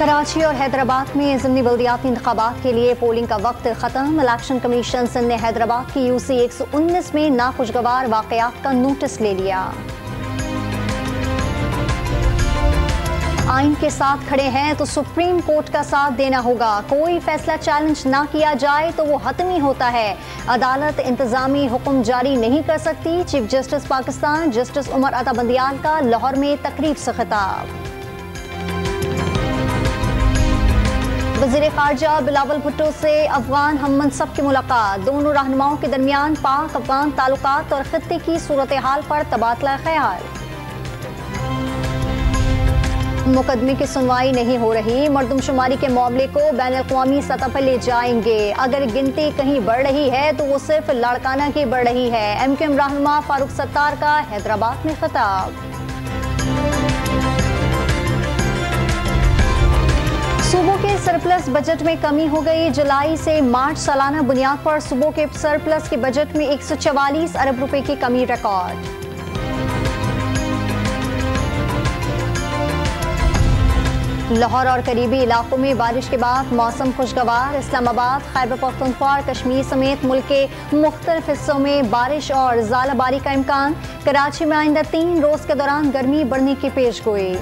कराची और हैदराबाद में ज़िमनी बल्दियाती इंतखाबात के लिए पोलिंग का वक्त ख़त्म। इलेक्शन कमीशन सिंध ने हैदराबाद की यूसी 119 में नाखुशगवार वाक़यात का नोटिस ले लिया। आइन के साथ खड़े हैं तो सुप्रीम कोर्ट का साथ देना होगा। कोई फैसला चैलेंज ना किया जाए तो वो हतमी होता है। अदालत इंतजामी हुक्म जारी नहीं कर सकती। Chief justice Pakistan justice Umar Ata Bandial का लाहौर में तकरीब से खिताब। वज़ीर ख़ारजा बिलावल भुट्टो से अफगान हम मनसब की मुलाकात। दोनों रहनुमाओं के दरमियान पाक अफगान ताल्लुकात और खित्ते की सूरत हाल पर तबादला ख्याल। मुकदमे की सुनवाई नहीं हो रही। मरदमशुमारी के मामले को बैन अक़वामी सतह पर ले जाएंगे। अगर गिनती कहीं बढ़ रही है तो वो सिर्फ लाड़काना की बढ़ रही है। MQM रहनुमा फारूक सत्तार का हैदराबाद में खिताब। सूबों के सरप्लस बजट में कमी हो गई। जुलाई से मार्च सालाना बुनियाद पर सूबों के सरप्लस के बजट में 144 अरब रुपए की कमी रिकॉर्ड। लाहौर और करीबी इलाकों में बारिश के बाद मौसम खुशगवार। इस्लामाबाद, खैबर पख्तूनख्वा और कश्मीर समेत मुल्क के मुख्तलिफ हिस्सों में बारिश और ज़ालाबारी का इम्कान। कराची में आइंदा 3 रोज़ के दौरान गर्मी बढ़ने की पेशगोई।